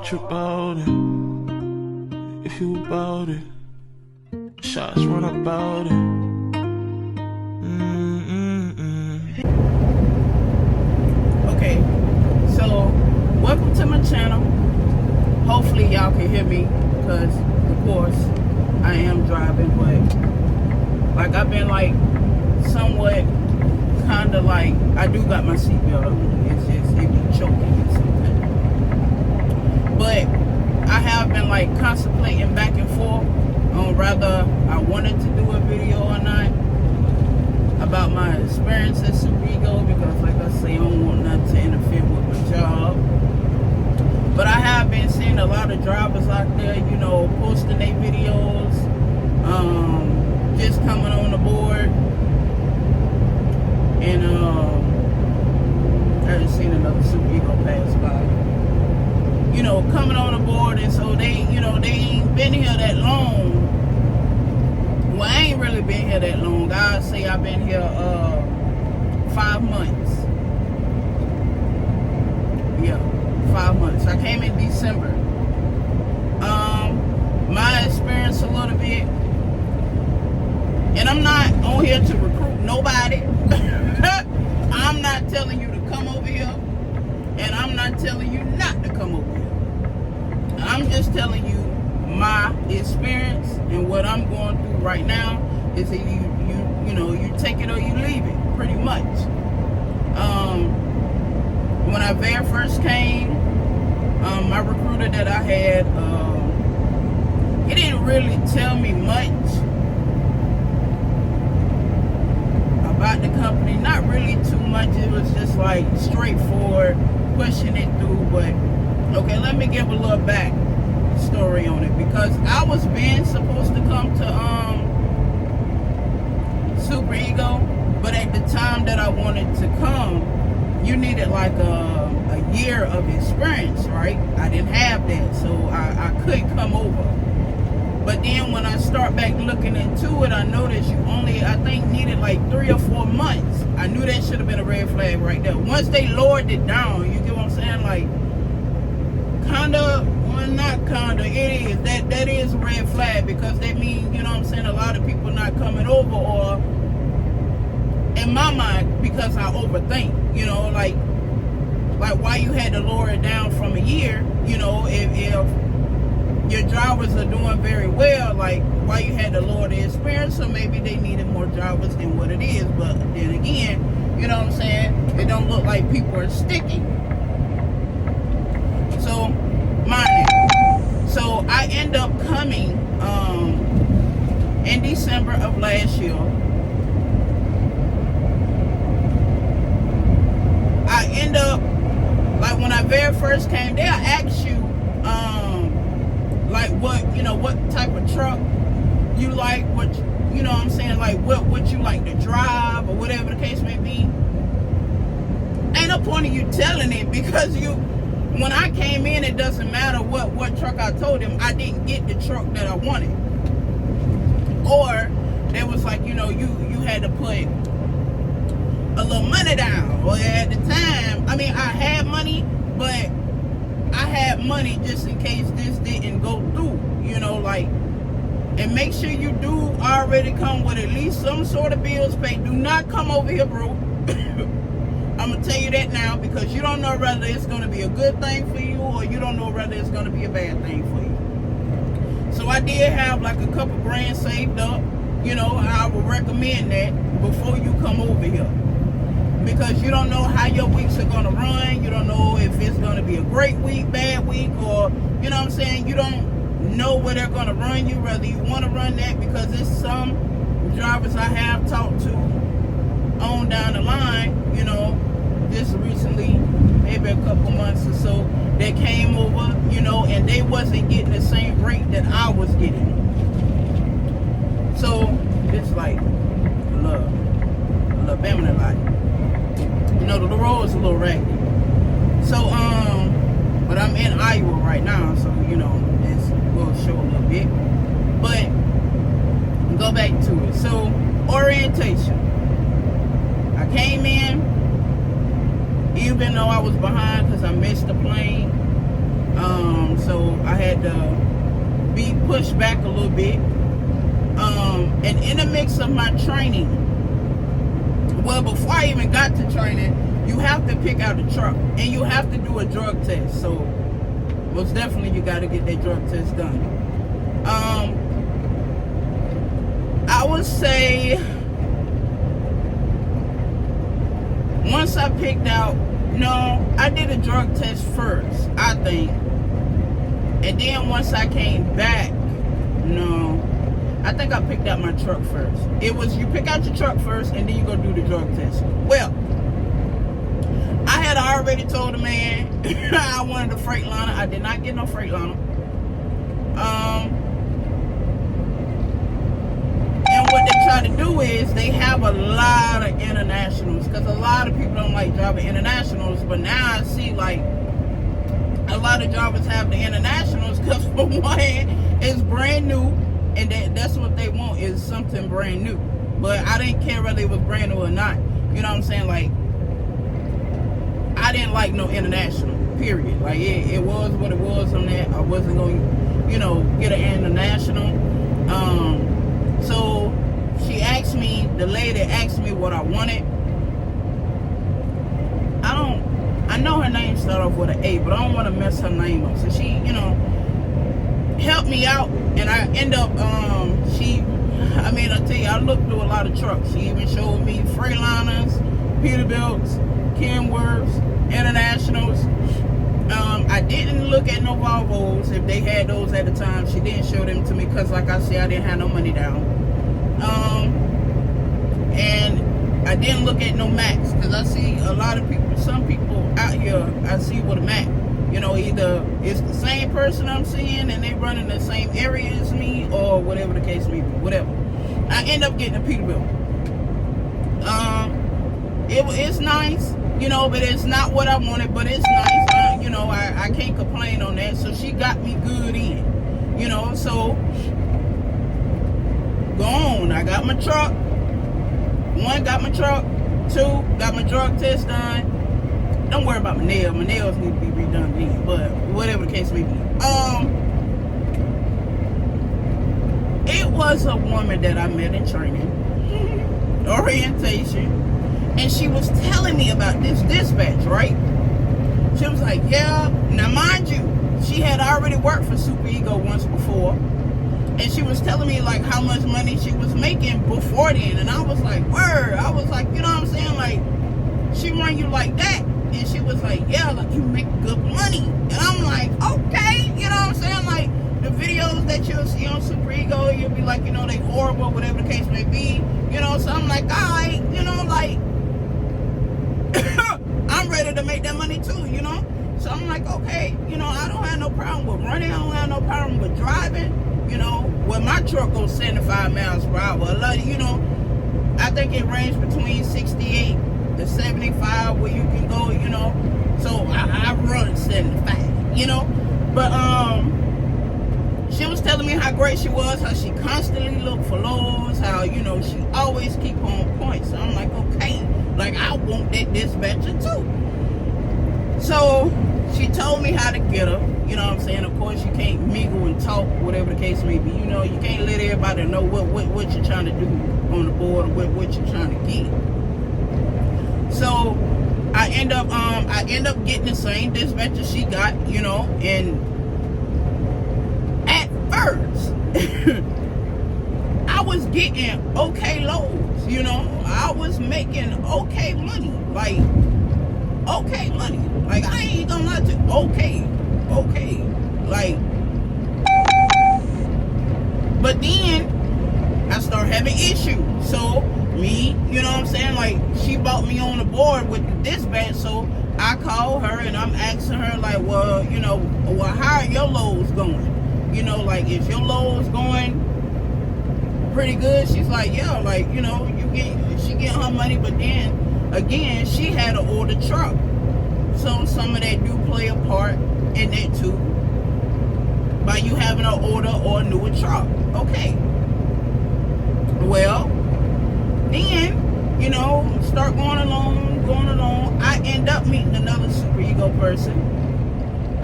what you about it. If you about it, shots run about it. Okay, so welcome to my channel. Hopefully y'all can hear me, because of course I am driving, but like I've been like somewhat kind of like, I do got my seatbelt on. It's just, it be choking me sometimes. But I have been like contemplating back and forth on whether I wanted to do a video or not about my experience at Superego, because like I say, I don't want nothing to interfere with my job. But I have been seeing a lot of drivers out there, you know, posting their videos, just coming on the board. And I just seen another Superego pass by. You know, coming on the board, and so they, you know, they ain't been here that long. Well, I ain't really been here that long. I'd say I've been here 5 months. Yeah, 5 months. I came in December. My experience a little bit, and I'm not on here to recruit nobody. I'm not telling you to come over here, and I'm not telling you not to come over here. I'm just telling you my experience, and what I'm going through right now is that you know, you take it or you leave it, pretty much. When I very first came, my recruiter that I had, he didn't really tell me much about the company. Not really too much. It was just like straightforward, pushing it through. But okay, let me give a little back story on it, because I was supposed to come to Superego, but at the time that I wanted to come, you needed like a year of experience, right? I didn't have that, so I couldn't come over. But then when I start back looking into it, I noticed you only, I think, needed like 3 or 4 months. I knew that should have been a red flag right there. Once they lowered it down, you get what I'm saying? Like, kinda, well, not kinda, it is. That is a red flag, because that means, you know what I'm saying, a lot of people not coming over, or in my mind, because I overthink, you know, like why you had to lower it down from a year, you know, if your drivers are doing very well, like why you had to lower the experience, so maybe they needed more drivers than what it is. But then again, you know what I'm saying, it don't look like people are sticking. So mind it. So I end up coming in December of last year. I end up, like when I very first came, they'll ask you like what, you know, what type of truck you like, what, you know what I'm saying, like what you like to drive, or whatever the case may be. Ain't no point in you telling it, because when I came in, it doesn't matter what truck I told them, I didn't get the truck that I wanted. Or it was like, you know, you had to put a little money down. Or at the time, I mean, I had money, but I had money just in case this didn't go through, you know, like, and make sure you do already come with at least some sort of bills paid. Do not come over here, bro. I'm going to tell you that now, because you don't know whether it's going to be a good thing for you, or you don't know whether it's going to be a bad thing for you. So I did have like a couple grand saved up. You know, I would recommend that before you come over here, because you don't know how your weeks are going to run. You don't know if it's going to be a great week, bad week, or, you know what I'm saying, you don't know where they're going to run you, whether you want to run that, because there's some drivers I have talked to on down the line, you know, just recently, maybe a couple months or so, they came over, you know, and they wasn't getting the same rate that I was getting. So it's like a little feminine like, you know, the road is a little raggedy. So but I'm in Iowa right now, so you know, it's will show a little bit. But go back to it. So orientation. I came in, even though I was behind because I missed the plane. So I had to be pushed back a little bit. And in the mix of my training, well, before I even got to training, you have to pick out a truck and you have to do a drug test. So most definitely you got to get that drug test done. I would say once I picked out, no, I did a drug test first, I think. And then once I came back, no, I think I picked out my truck first. It was you pick out your truck first and then you go do the drug test. Well, I had already told the man I wanted a Freightliner. I did not get no Freightliner. And what they try to do is they have a lot of internationals, because a lot of people don't like driving internationals. But now I see like a lot of drivers have the internationals because for one, it's brand new, and that's what they want, is something brand new. But I didn't care whether it was brand new or not. You know what I'm saying? Like, I didn't like no international, period. Like, it was what it was on that. I wasn't going to, you know, get an international. So she asked me, the lady asked me what I wanted. I know her name started off with an A, but I don't want to mess her name up. So she, you know, helped me out, and I end up, I tell you, I looked through a lot of trucks. She even showed me Freightliners, Peterbilts, Kenworths, Internationals. I didn't look at no Volvos, if they had those at the time. She didn't show them to me because, like I said, I didn't have no money down. And I didn't look at no Macs, because I see a lot of people, some people out here I see with a Mac. You know, either it's the same person I'm seeing and they run in the same area as me, or whatever the case may be, whatever. I end up getting a Peterbilt. It's nice, you know, but it's not what I wanted, but it's nice. You know, I can't complain on that. So she got me good in, you know, so go on. I got my truck. One, got my truck. Two, got my drug test done. Don't worry about my nails. My nails need to be redone again, but whatever the case may be. It was a woman that I met in training, orientation, and she was telling me about this dispatch, right? She was like, yeah, now mind you, she had already worked for Superego once before, and she was telling me like how much money she was making before then, and I was like, word, I was like, you know what I'm saying, like, she run you like that? And she was like, yeah, like, you make good money. And I'm like, okay, you know what I'm saying? Like, the videos that you'll see on Superego, you'll be like, you know, they horrible, whatever the case may be. You know, so I'm like, all right, you know, like, I'm ready to make that money too, you know? So I'm like, okay, you know, I don't have no problem with running. I don't have no problem with driving. You know, well, my truck goes 75 miles per hour. A lot of, you know, I think it ranged between 68 to 75 where you can go, you know. So I run 75, you know. But she was telling me how great she was, how she constantly looked for lows, how, you know, she always keep on point. So I'm like, okay, like, I want that dispatcher too. So she told me how to get her, you know what I'm saying? Of course, you can't mingle and talk, whatever the case may be. You know, you can't let everybody know what you're trying to do on the board, or what you're trying to get. So I end up getting the same dispatcher she got, you know, and at first I was getting okay loads, you know. I was making okay money, like okay money. Like, I ain't gonna lie to you, okay. Like, but then I start having issues. So me, you know what I'm saying, like, she brought me on the board with the dispatch. So I called her and I'm asking her, like, well, you know, well, how are your loads going? You know, like, is your loads going pretty good? She's like, yeah, like, you know, she getting her money, but then again, she had an older truck. So some of that do play a part in that too, by you having an older or a newer truck. Okay. Well, then, you know, start going along. I end up meeting another Superego person.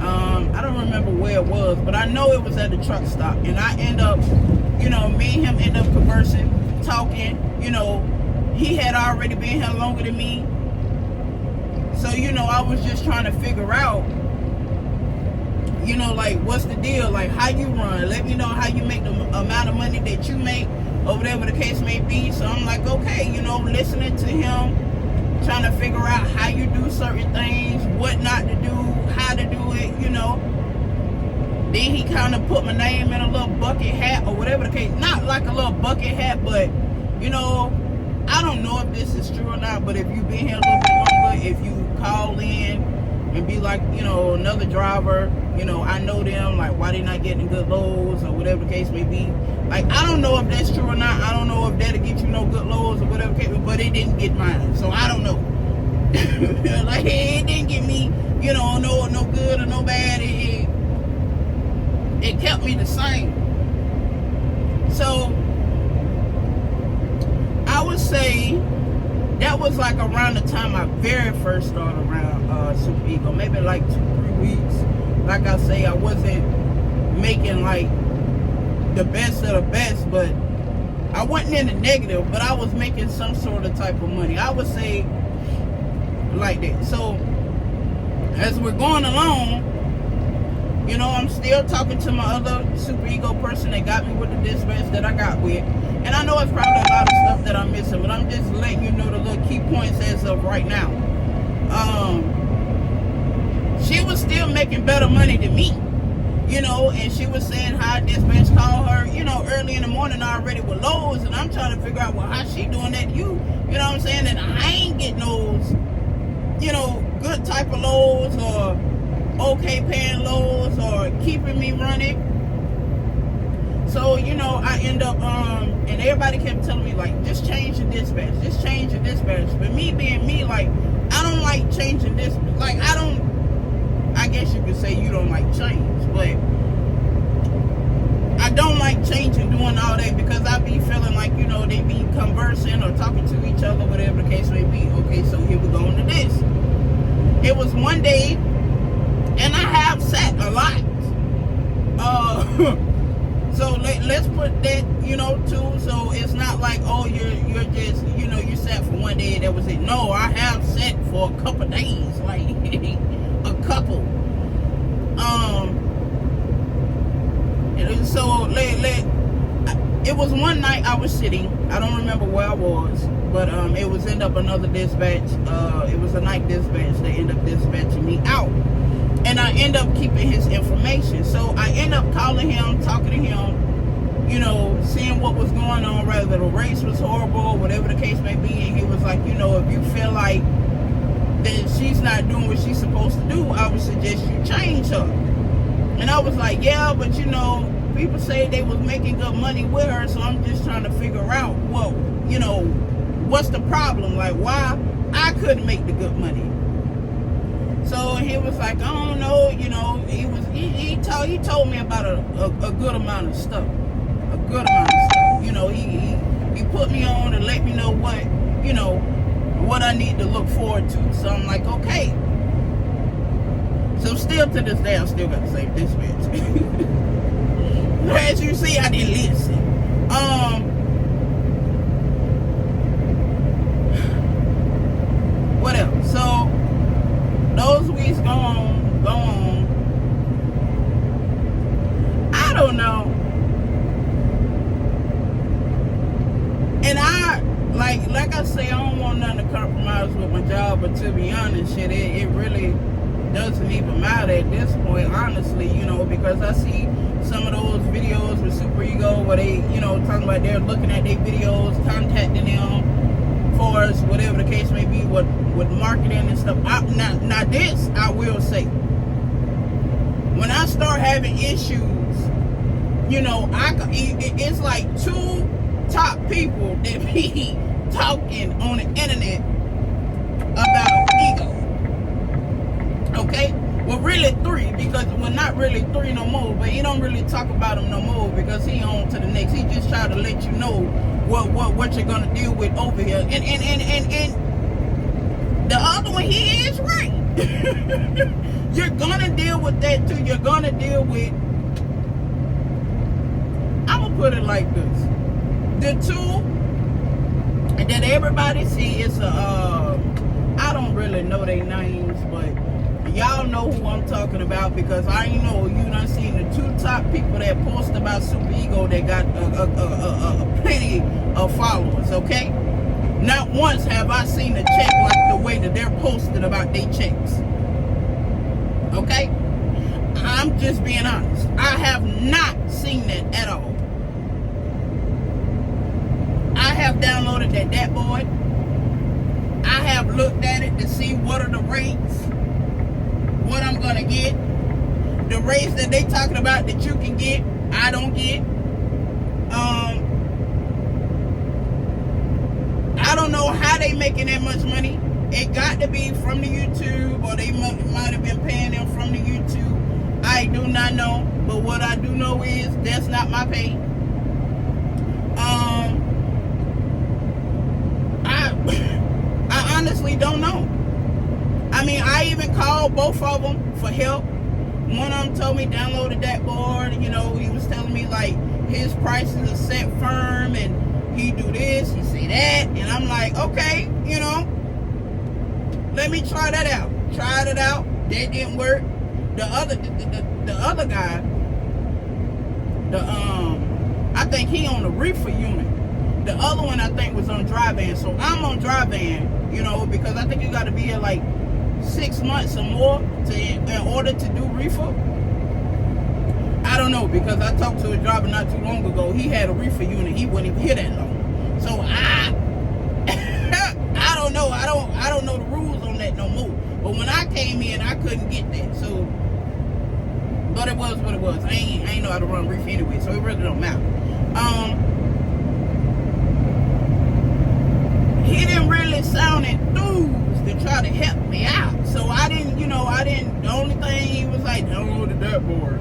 I don't remember where it was, but I know it was at the truck stop. And I end up, me and him end up conversing, talking. He had already been here longer than me. So, I was just trying to figure out, like, what's the deal? Like, how you run? Let me know how you make the amount of money that you make, or whatever the case may be. So I'm like, okay, listening to him, trying to figure out how you do certain things, what not to do, how to do it, Then he kind of put my name in a little bucket hat, or whatever the case. Not like a little bucket hat, but, I don't know if this is true or not, but if you've been here a little bit longer, if you call in and be like, another driver, I know them, like, why they not getting good loads, or whatever the case may be. Like, I don't know if that's true or not. I don't know if that'll get you no good loads or whatever the case, but it didn't get mine, so I don't know. Like, it didn't get me, no good or no bad. It kept me the same. So I would say that was like around the time I very first started around Superego, maybe like 2-3 weeks. Like I say, I wasn't making like the best of the best, but I wasn't in the negative, but I was making some sort of type of money. I would say like that. So as we're going along, I'm still talking to my other Superego person that got me with the dispatch that I got with. And I know it's probably a lot of stuff that I'm missing, but I'm just letting you know the little key points as of right now. She was still making better money than me, and she was saying how dispatch called her, early in the morning already with loads, and I'm trying to figure out, well, how she doing that to you? You know what I'm saying? And I ain't getting those, good type of loads, or okay paying loads, or keeping me running. So, I end up, and everybody kept telling me, like, just change your dispatch, just change your dispatch. But me being me, like, I don't like changing this, like, I guess you could say you don't like change, but I don't like changing, doing all that, because I be feeling like, they be conversing or talking to each other, whatever the case may be. Okay, so here we go into this. It was one day, and I have sat a lot. So let's put that, too. So it's not like, oh, you're just, you sat for one day and that was it. No, I have sat for a couple days, like a couple. So it was one night I was sitting. I don't remember where I was, but it was end up another dispatch. It was a night dispatch. They end up dispatching me out. And I end up keeping his information. So I end up calling him, talking to him, seeing what was going on, whether the race was horrible, whatever the case may be. And he was like, if you feel like that she's not doing what she's supposed to do, I would suggest you change her. And I was like, yeah, but people say they was making good money with her, so I'm just trying to figure out what's the problem? Like, why I couldn't make the good money. So he was like, I don't know, he told me about a good amount of stuff. A good amount of stuff. He put me on to let me know what I need to look forward to. So I'm like, okay. So still to this day, I still got the same dispatch. As you see, I didn't listen. Whatever. So those weeks go on. I don't know. And I, like I say, I don't want nothing to compromise with my job, but to be honest, shit, it really doesn't even matter at this point, honestly, because I see some of those videos with Superego where they, talking about they're looking at their videos, contacting them for us, whatever the case may be, with marketing and stuff. Now this, I will say, when I start having issues, it's like two top people that be talking on the internet about ego. Okay? Well, really three, because, well, not really three no more, but he don't really talk about them no more because he on to the next. He just try to let you know what you're gonna deal with over here. And the other one, he is right. You're gonna deal deal with that too. You're gonna deal with, I'm gonna put it like this. The two that everybody see is I don't really know their names, but y'all know who I'm talking about, because I know you done seen the two top people that post about Superego that got plenty of followers, okay? Not once have I seen a check like the way that they're posting about their checks. Okay? I'm just being honest. I have not seen that at all. I have downloaded that board. I have looked at it to see what are the rates, what I'm gonna get. The rates that they talking about that you can get, I don't get. I don't know how they making that much money. It got to be from the YouTube, or they might have been paying them from the YouTube. I do not know, but what I do know is that's not my pay. I honestly don't know. I mean, I even called both of them for help. One of them told me downloaded that board. You know, he was telling me like his prices are set firm and he do this, he say that, and I'm like, okay, you know, let me try that out. Tried it out, that didn't work. The other guy, I think he on the reefer unit. The other one I think was on dry van. So I'm on dry van, you know, because I think you got to be here like 6 months or more in order to do reefer. I don't know, because I talked to a driver not too long ago. He had a reefer unit. He wouldn't even hear that long. So I don't know. I don't know the rules on that no more. But when I came in, I couldn't get that. So, but it was what it was. I ain't know how to run reefer anyway, so it really don't matter. He didn't really sound enthused to try to help me out. So I didn't, the only thing he was like, download the dirt board.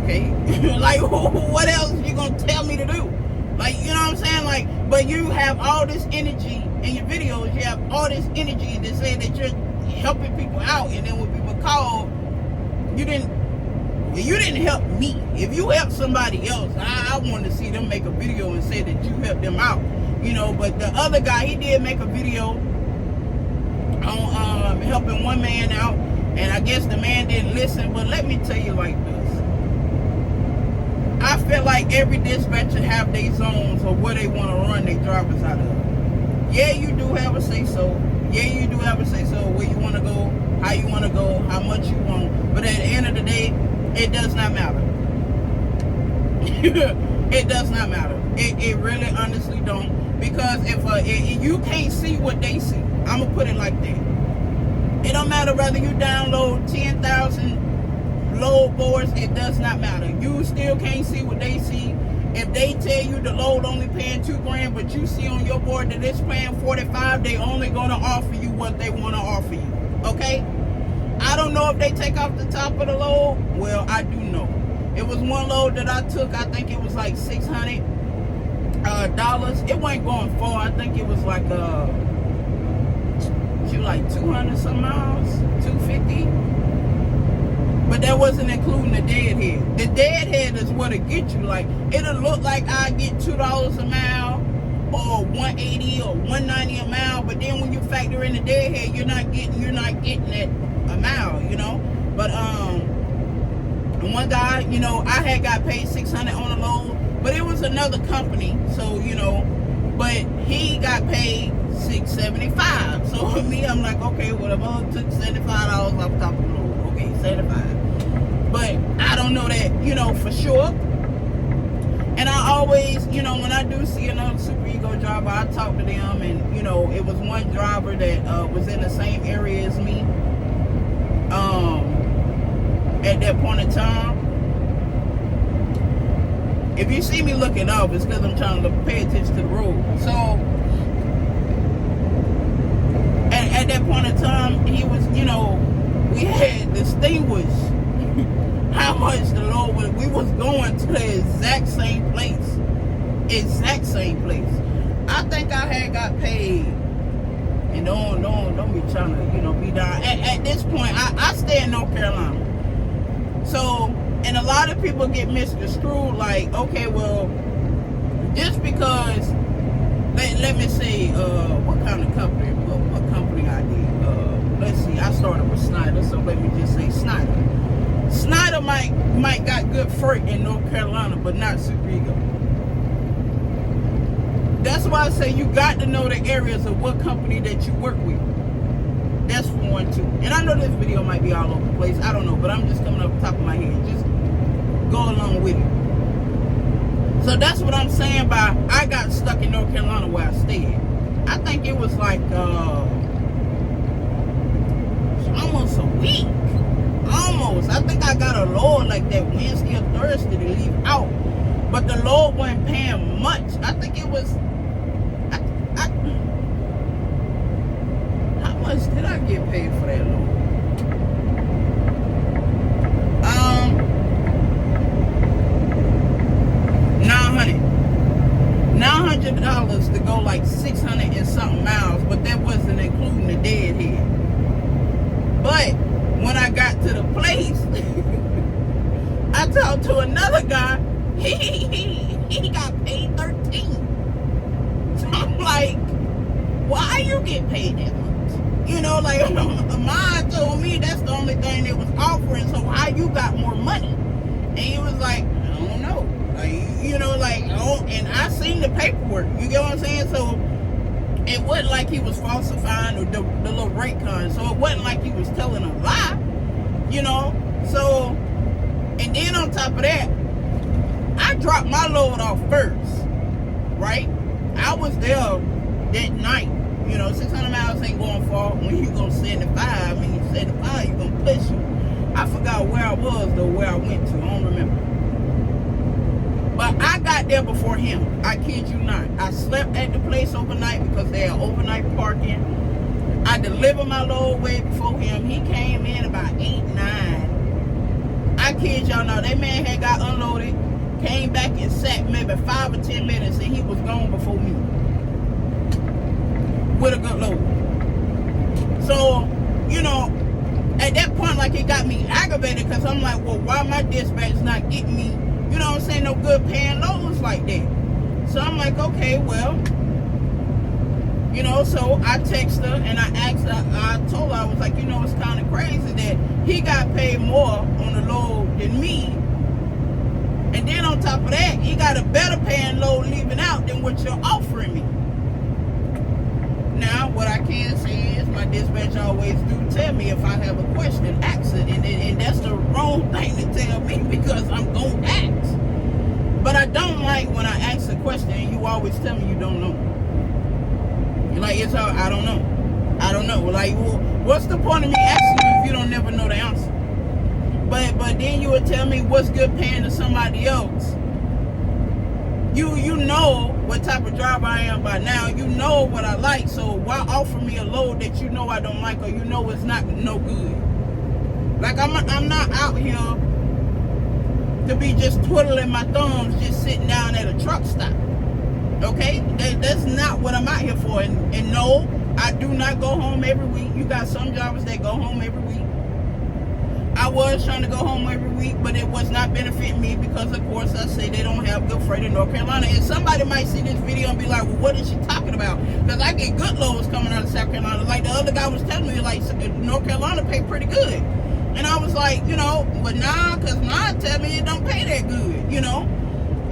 Okay. Like, what else you gonna tell me to do? Like, you know what I'm saying? Like, but you have all this energy in your videos, you have all this energy to say that you're helping people out, and then when people call, you didn't help me. If you help somebody else, I want to see them make a video and say that you helped them out. You know, but the other guy, he did make a video on helping one man out, and I guess the man didn't listen. But let me tell you like this. I feel like every dispatcher have their zones of where they want to run their drivers out of. Yeah, you do have a say-so. Yeah, you do have a say-so where you want to go, how you want to go, how much you want. But at the end of the day, it does not matter. It does not matter. It really honestly don't. Because if you can't see what they see, I'm going to put it like that. It don't matter whether you download 10,000 load boards, it does not matter. You still can't see what they see. If they tell you the load only paying $2,000, but you see on your board that it's paying 45, they only gonna offer you what they want to offer you. Okay? I don't know if they take off the top of the load. Well, I do know. It was one load that I took. I think it was like $600. It wasn't going far. I think it was like 200 some miles, 250. But that wasn't including the deadhead. The deadhead is what it get you. Like, it'll look like I get $2 a mile or $180 or $190 a mile, but then when you factor in the deadhead, you're not getting that a mile, you know. But one guy, you know, I had got paid $600 on the load, but it was another company, so you know, but he got paid $675. So for me, I'm like, okay, whatever, I took $75 off the top of the load. Okay, 75. But I don't know that, you know, for sure. And I always, you know, when I do see another Superego driver, I talk to them, and you know, it was one driver that was in the same area as me at that point in time. If you see me looking up, it's because I'm trying to pay attention to the road. So at that point in time, he was, you know, we had distinguished how much the load was. We was going to the exact same place. I think I had got paid, and don't be trying trying to, be down. At this point, I stay in North Carolina. So, and a lot of people get misconstrued, like, okay, well, just because, let me see, what kind of company, what company I did. Let's see, I started with Snyder, so let me just say Snyder. Snyder might got good freight in North Carolina, but not Superego. That's why I say you got to know the areas of what company that you work with. That's for one, too. And I know this video might be all over the place. I don't know, but I'm just coming off the top of my head. Just go along with it. So that's what I'm saying by I got stuck in North Carolina where I stayed. I think it was like almost a week. Almost. I think I got a load like that Wednesday or Thursday to leave out. But the Lord wasn't paying much. I think it was... how much did I get paid for that load? $900 to go like 600 and something miles, but that wasn't including the deadhead. But when I got to the place, I talked to another guy. He got paid 13. So I'm like, why you get paid that much? Like mine told me that's the only thing they was offering. So how you got more money? And he was like, I don't know. And I seen the paperwork. You get what I'm saying? So it wasn't like he was falsifying or the little rate card. So it wasn't like he was telling a lie. So, and then on top of that, I dropped my load off first, right? I was there that night. 600 miles ain't going far. When you go 75, 75, you gonna push you. I forgot where I was, though, where I went to. I don't remember. But I got there before him. I kid you not. I slept at the place overnight because they had overnight parking. I delivered my load way before him. He came in about 8, 9. I kid y'all not. That man had got unloaded, came back and sat maybe 5 or 10 minutes, and he was gone before me with a good load. So, at that point, like, it got me aggravated because I'm like, well, why my dispatch not getting me, no good paying loads like that? So I'm like, okay, well, so I texted her and I asked her, I told her, I was like, it's kind of crazy that he got paid more on the load than me. And then on top of that, he got a better paying load leaving out than what you're offering me. Now, what I can say is my dispatch always do tell me if I have a question, ask it. And that's the wrong thing to tell me because I'm going to ask. But I don't like when I ask a question and you always tell me you don't know. You're like, I don't know. I don't know. Like, well, what's the point of me asking you if you don't never know the answer? But then you would tell me what's good paying to somebody else. You know what type of driver I am by now. You know what I like. So why offer me a load that you know I don't like or it's not no good? Like I'm not out here to be just twiddling my thumbs, just sitting down at a truck stop. Okay? That's not what I'm out here for. And no, I do not go home every week. You got some drivers that go home every week. I was trying to go home every week, but it was not benefiting me because, of course, I say they don't have good freight in North Carolina. And somebody might see this video and be like, well, what is she talking about? Because I get good loads coming out of South Carolina. Like the other guy was telling me, like, North Carolina pay pretty good. And I was like, but nah, because mine tell me it don't pay that good,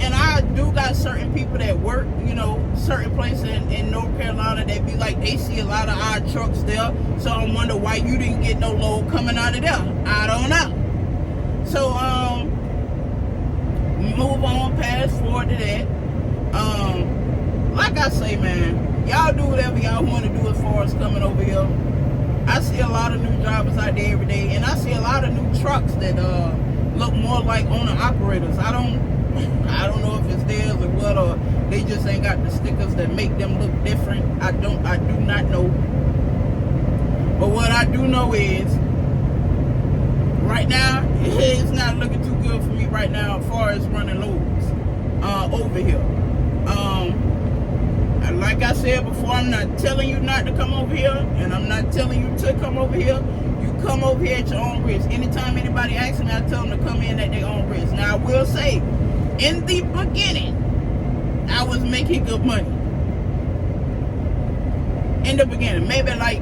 And I do got certain people that work, certain places in North Carolina that be like, they see a lot of our trucks there. So I wonder why you didn't get no load coming out of there. I don't know. So, move on, pass forward to that. Like I say, man, y'all do whatever y'all want to do as far as coming over here. I see a lot of new drivers out there every day, and I see a lot of new trucks that look more like owner-operators. I don't know if it's theirs or what, or they just ain't got the stickers that make them look different. I do not know. But what I do know is, right now, it's not looking too good for me right now as far as running loads over here. like I said before, I'm not telling you not to come over here, and I'm not telling you to come over here. You come over here at your own risk. Anytime anybody asks me, I tell them to come in at their own risk. Now, I will say, in the beginning, I was making good money. In the beginning, maybe like,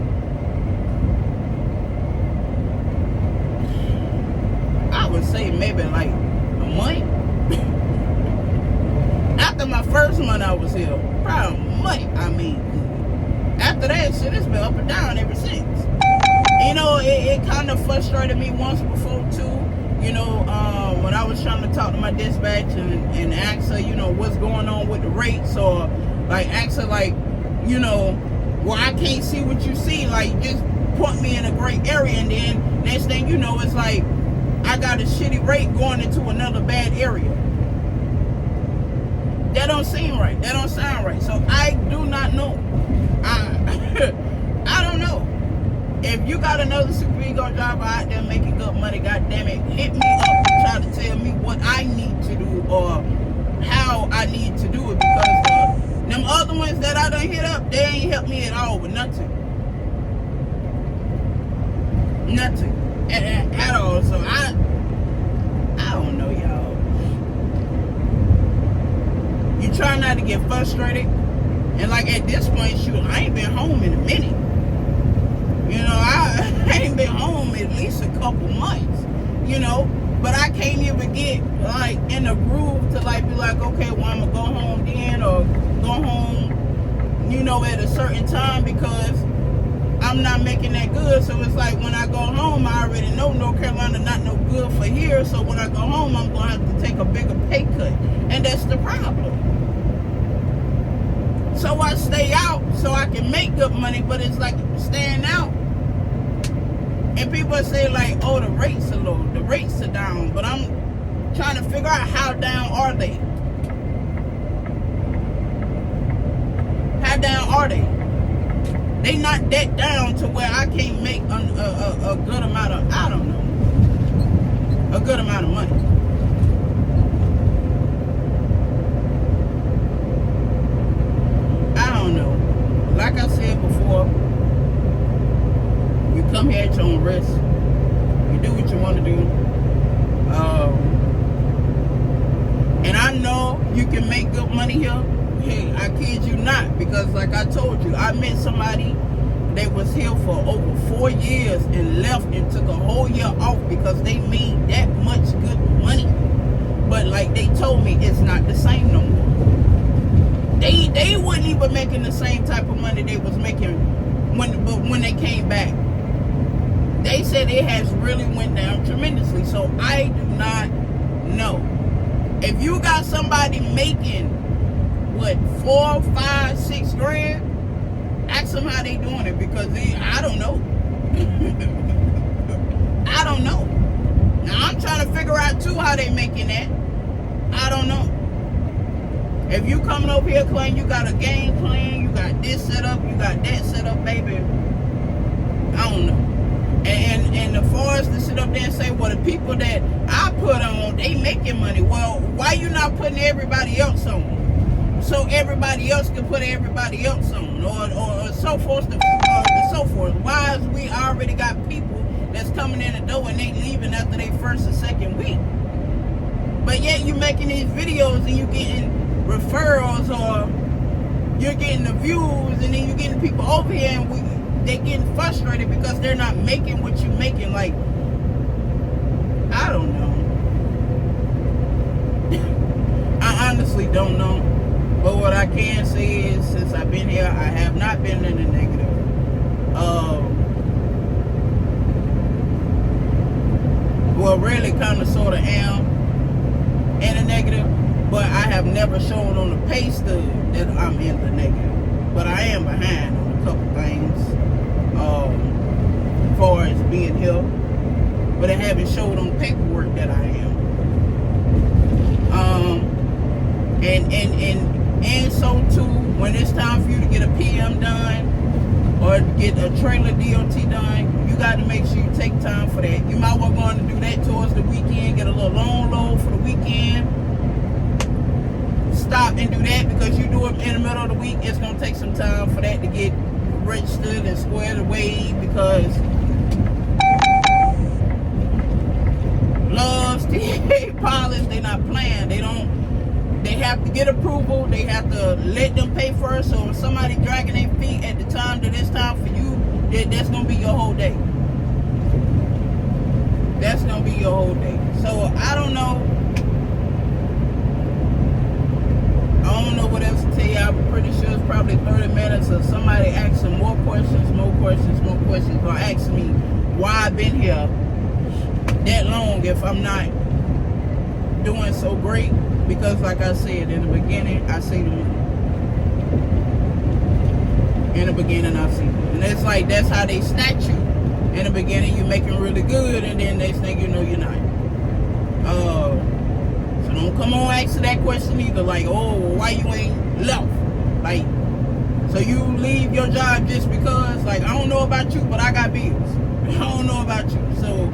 I would say maybe like a month. After my first month I was here, probably a month, I mean. After that shit, it's been up and down ever since. You know, it kind of frustrated me once before too. You know, when I was trying to talk to my dispatch and ask her, you know, what's going on with the rates, or like ask her like, you know, well, I can't see what you see, like just point me in a great area, and then next thing you know, it's like I got a shitty rate going into another bad area. That don't seem right. That don't sound right. So I do not know. I don't know. If you got another Superego driver out there making good money, goddamn it, hit me up and try to tell me what I need to do or how I need to do it, because them other ones that I done hit up, they ain't helped me at all with nothing. Nothing. At all. So I don't know, y'all. You try not to get frustrated. And like at this point, shoot, I ain't been home in a minute. You know, I ain't been home at least a couple months, you know. But I can't even get like in the groove to like be like, okay, well, I'm gonna go home then, or go home, you know, at a certain time, because I'm not making that good. So it's like when I go home, I already know North Carolina not no good for here. So when I go home, I'm gonna have to take a bigger pay cut, and that's the problem. So I stay out so I can make good money, but it's like staying out. And people say like, oh, the rates are low, the rates are down. But I'm trying to figure out how down are they? How down are they? They not that down to where I can't make a good amount of, I don't know, a good amount of money. Like I said before, you come here at your own risk. You do what you want to do. And I know you can make good money here. Hey, I kid you not, because like I told you, I met somebody that was here for over 4 years and left and took a whole year off because they made that much good money. But like they told me, it's not the same no more. They weren't even making the same type of money they was making when they came back. They said it has really went down tremendously. So I do not know. If you got somebody making what, 4, 5, 6 grand, ask them how they doing it, because I don't know. I don't know. Now I'm trying to figure out too how they making that. I don't know. If you coming over here claiming you got a game plan, you got this set up, you got that set up, baby, I don't know. And as far as to sit up there and say, well, the people that I put on, they making money. Well, why you not putting everybody else on? So everybody else can put everybody else on, or so forth, so forth. Why is we already got people that's coming in the door and they leaving after their first or second week? But yet you making these videos and you getting referrals, or you're getting the views, and then you're getting people over here and they're getting frustrated because they're not making what you're making. Like, I don't know. I honestly don't know. But what I can say is, since I've been here, I have not been in the negative. Well, really kind of sort of am in the negative. But I have never shown on the pay stub that I'm in the negative. But I am behind on a couple things as far as being here. But I haven't showed on paperwork that I am. And so too, when it's time for you to get a PM done or get a trailer DOT done, you got to make sure you take time for that. You might well want to do that towards the weekend, get a little long load for the weekend. stop and do that, because you do it in the middle of the week, it's gonna take some time for that to get registered and squared away, because Love's TA pilots, they're not playing. They have to get approval. They have to let them pay first. So if somebody dragging their feet at the time that it's time for you, that's gonna be your whole day. That's gonna be your whole day. So I don't know. I don't know what else to tell you. I'm pretty sure it's probably 30 minutes of somebody asking more questions. Gonna ask me why I've been here that long if I'm not doing so great. Because like I said in the beginning, I see the money. In the beginning, I see it. And it's like, that's how they snatch you. In the beginning, you're making really good, and then next thing you know, you're not. So don't come on asking that question either. Like, oh, why you ain't left? Like, so you leave your job just because? Like, I don't know about you, but I got bills. I don't know about you. So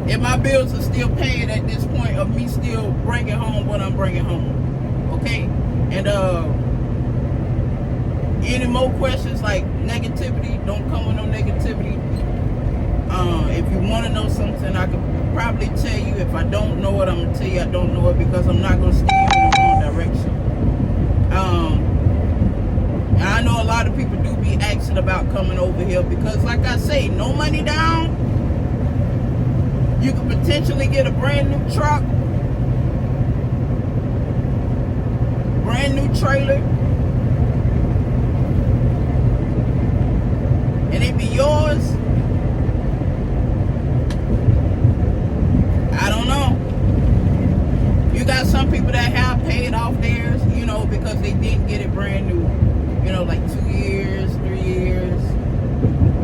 if my bills are still paid at this point of me still bringing home what I'm bringing home, okay? And any more questions like negativity, don't come with no negativity. If you want to know something, I could probably tell you. If I don't know it, I'm gonna tell you I don't know it, because I'm not gonna steer you in the wrong direction. And I know a lot of people do be asking about coming over here, because like I say, no money down. You could potentially get a brand new truck, brand new trailer, and it be yours. I don't know. You got some people that have paid off theirs, you know, because they didn't get it brand new. You know, like 2 years, 3 years.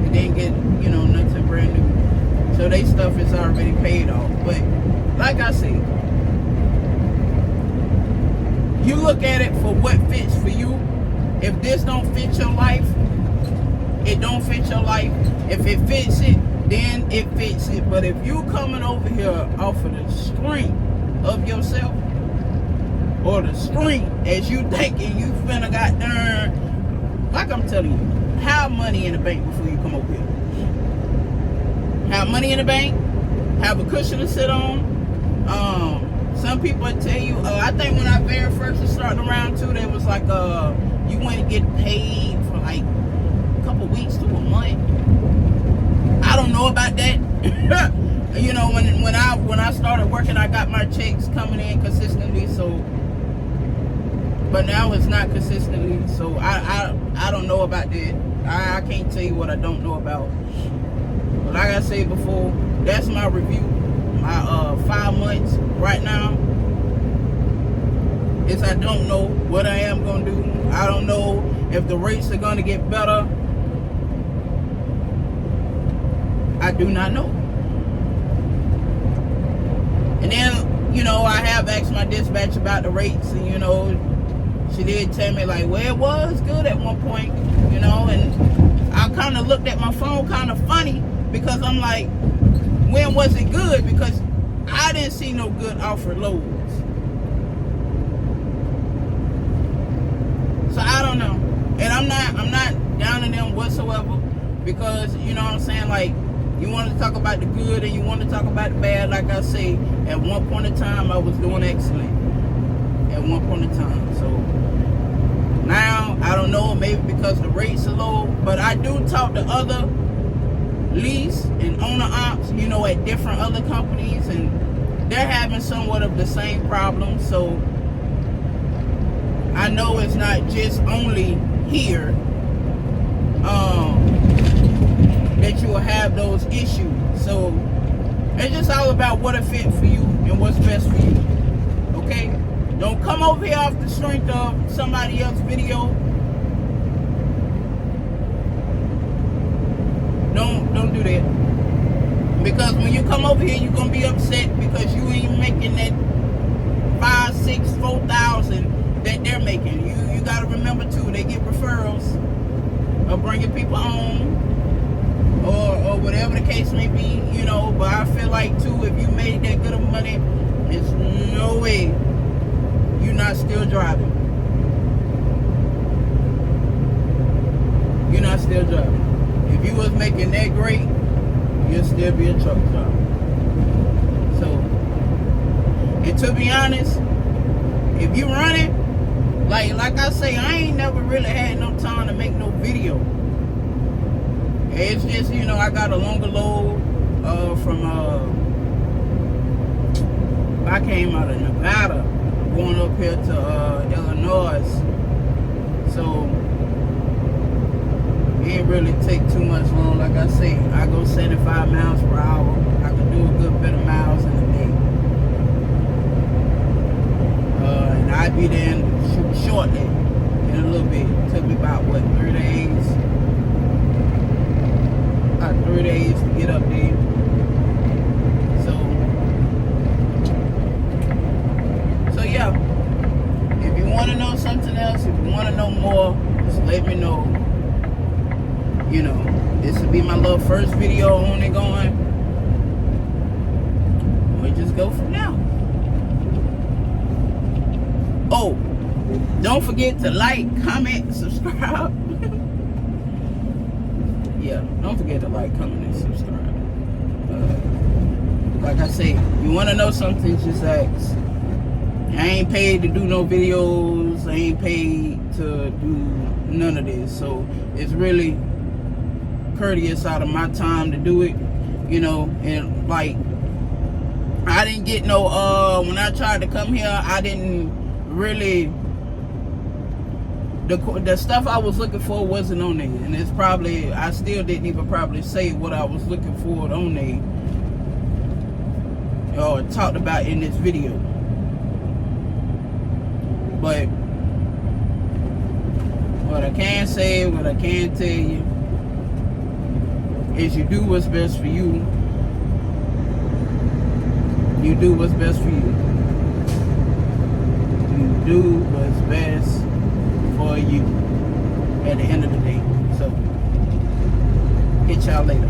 They didn't get, you know, nothing brand new. So they stuff is already paid off. But like I said, you look at it for what fits for you. If this don't fit your life, it don't fit your life. If it fits it, then it fits it. But if you coming over here off of the strength of yourself, or the strength as you thinking you finna got done, like I'm telling you, have money in the bank before you come over here. Have money in the bank, have a cushion to sit on. Some people tell you, I think when I very first was starting around too, they was like, you wouldn't get paid for like a couple weeks to a month. I don't know about that. You know, when I started working, I got my checks coming in consistently. So, but now it's not consistently. So I don't know about that. I can't tell you what I don't know about. But like I said before, that's my review. My 5 months right now is I don't know what I am going to do. I don't know if the rates are going to get better. I do not know. And then, you know, I have asked my dispatch about the rates, and, you know, she did tell me, like, well, it was good at one point, you know, and I kind of looked at my phone kind of funny, because I'm like, when was it good? Because I didn't see no good offered loads. So I don't know. And I'm not down in them whatsoever, because, you know what I'm saying, like, you want to talk about the good and you want to talk about the bad. Like I say, at one point in time, I was doing excellent. At one point in time. So now, I don't know, maybe because the rates are low, but I do talk to other lease and owner ops, you know, at different other companies, and they're having somewhat of the same problem. So I know it's not just only here that you will have those issues. So it's just all about what it fit for you and what's best for you. Okay? Don't come over here off the strength of somebody else's video. Don't do that. Because when you come over here, you're gonna be upset because you ain't making that 5, 6, 4,000 that they're making. You gotta remember too, they get referrals of bringing people home, or whatever the case may be, you know. But I feel like too, if you made that good of money, there's no way you're not still driving. You're not still driving. If you was making that great, you'll still be a truck driver. So, and to be honest, if you running, like I say, I ain't never really had no time to make no video. It's just, you know, I got a longer load from I came out of Nevada going up here to Illinois. So it ain't really take too much long. Like I say, I go 75 miles per hour. I can do a good bit of miles in a day. And I'd be there shortly in a little bit. It took me about, what, 3 days? About 3 days to get up there. So yeah. If you want to know something else, if you want to know more, just let me know. You know, this will be my little first video on it going. We'll just go from now. Oh, don't forget to like, comment, subscribe. Yeah, don't forget to like, comment, and subscribe. Like I say, you want to know something, just ask. I ain't paid to do no videos. I ain't paid to do none of this. So it's really courteous out of my time to do it, you know. And like, I didn't get no when I tried to come here, I didn't really, the stuff I was looking for wasn't on there. And it's probably, I still didn't even probably say what I was looking for on there or talked about in this video. But what I can say, what I can tell you, is you do what's best for you. You do what's best for you. You do what's best for you at the end of the day. So, hit y'all later.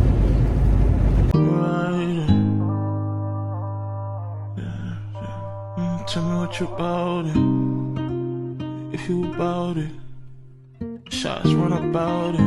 Tell me what you about it. If you about it, shots run about it.